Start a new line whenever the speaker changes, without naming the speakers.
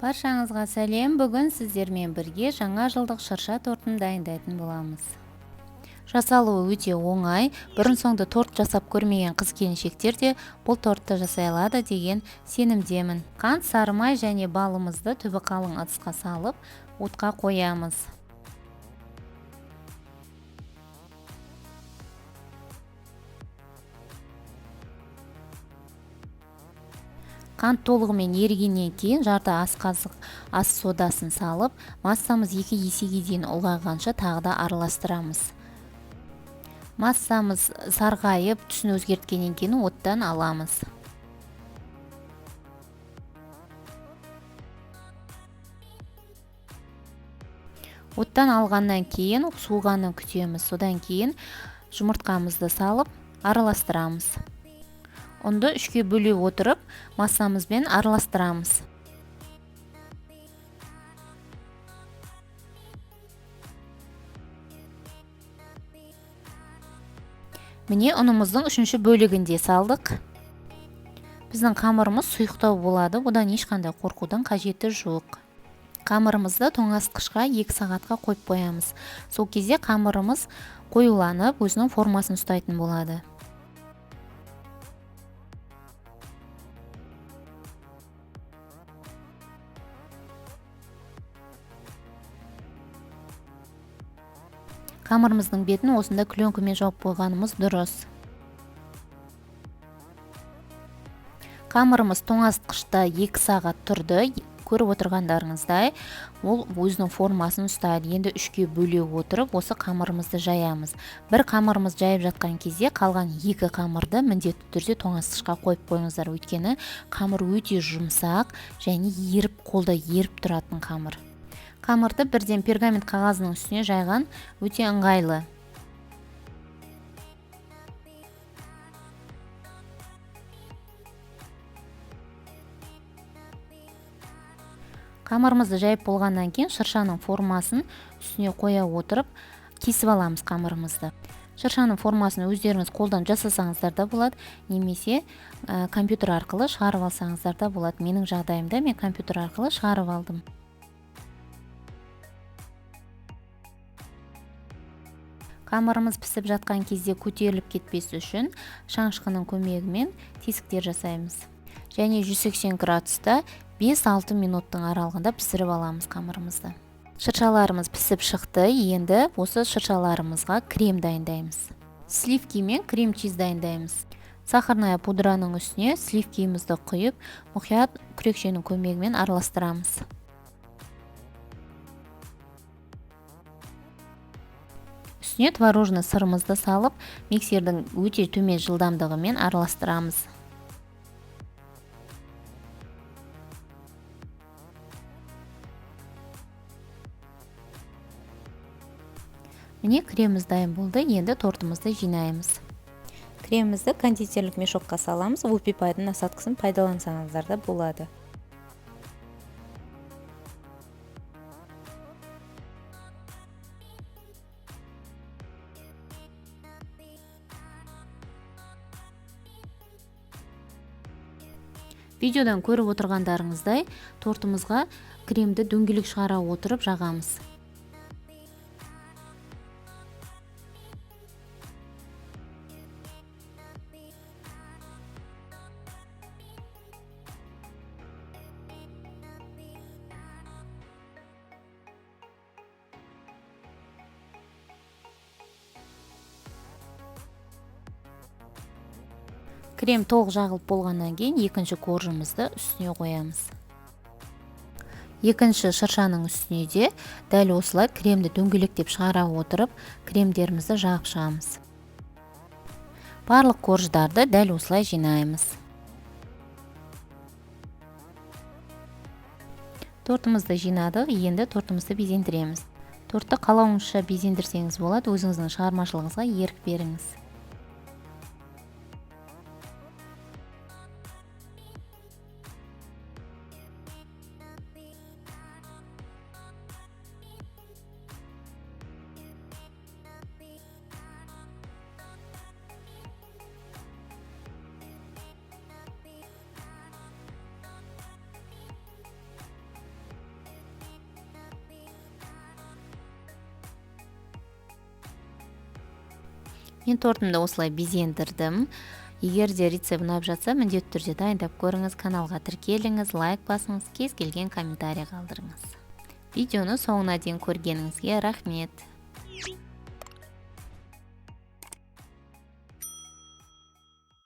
Баршаңызға сәлем. Бүгін сіздермен бірге жаңа жылдық шырша тортын дайындайтын боламыз. Жасалуы өте оңай. Бұрын соңды торт жасап көрмеген қыз-келіншектер де бұл тортты жасай алады деген сенімдемін. Қант, сары май және балымызды түбі қалың ыдысқа салып, отқа қоямыз. Қант толығымен ерігеннен кейін жарты ас қасық ас содасын салып, массамыз 2 есеге дейін ұлғайғанша тағы да араластырамыз. Массамыз сарғайып, түсін өзгерткеннен кейін оттан аламыз. Оттан алғаннан кейін суығанын күтеміз. Содан кейін жұмыртқамызды салып араластырамыз. Ұнды 3-ке бөле отырып, массамызбен араластырамыз. Міне ұнымыздың 3-ші бөлігінде салдық. Біздің қамырымыз сұйықтау болады, бұдан ешқандай қорқудың қажеті жоқ. Қамырымызды тоңазытқышқа 2 сағатқа қойып қоямыз. Сол кезде қамырымыз қоюланып, өзінің формасын ұстайтын болады. Қамырымыздың бетін осында пленкамен жауып қойғанымыз дұрыс. Қамырымыз тоңазытқышта 2 сағат тұрды. Көріп отырғандарыңыздай, ол өзінің формасын ұстайды. Енді 3-ке бөле отырып, осы қамырымызды жаямыз. Бір қамырымыз жайып жатқан кезде қалған 2 қамырды міндетті түрде тоңазытқышқа қойып қойыңыздар. Өйткені қамыр өте жұмсақ және қолда еріп тұратын қамыр. Қамырды бірден пергамент қағазының үстіне жайған өте ыңғайлы. Қамырымызды жайып болғаннан кейін шыршаның формасын үстіне қоя отырып, кесіп аламыз қамырымызды. Шыршаның формасын өздеріңіз қолдан жасасаңыздар да болады, немесе компьютер арқылы шығарып алсаңыздар да болады. Менің жағдайымда мен компьютер арқылы шығарып алдым. Қамырымыз пісіп жатқан кезде көтеріліп кетпес үшін шанышқының көмегімен тесіктер жасаймыз. Және 180 градуста 5-6 минуттың аралығында пісіріп аламыз қамырымызды. Шыршаларымыз пісіп шықты. Енді осы шыршаларымызға крем дайындаймыз. Сливки мен крем-чиз дайындаймыз. Сахарная пудраның үстіне сливкимізді құйып, мұқият күрекшенің көмегімен араластырамыз. Үстіне творожный сырымызды салып, миксердің өте төмен жылдамдығымен араластырамыз. Міне креміміз дайын болды. Енді тортымызды жинаймыз. Кремімізді кондитерлік мешокқа саламыз. Вупи-пайдың насадкасын пайдалансаңыздар да болады. Видеодан көріп отырғандарыңыздай, тортымызға кремді дөңгелек шығара отырып жағамыз. Крем толық жағылып болғаннан кейін екінші коржымызды үстіне қоямыз. Екінші шыршаның үстіне де дәл осылай кремді дөңгелектеп шығара отырып, кремдерімізді жағып шығамыз. Барлық корждарды дәл осылай жинаймыз. Тортымызды жинадық, енді тортымызды безендіреміз. Тортты қалауыңызша безендірсеңіз болады, өзіңіздің шығармашылығыңызға ерік беріңіз. Мен тортымды осылай безендірдім. Егер де рецепт ұнап жатса, міндетті түрде дайындап көріңіз, каналға тіркеліңіз, лайк басыңыз, кез келген комментарий қалдырыңыз. Видеоны соңына дейін көргеніңізге рахмет.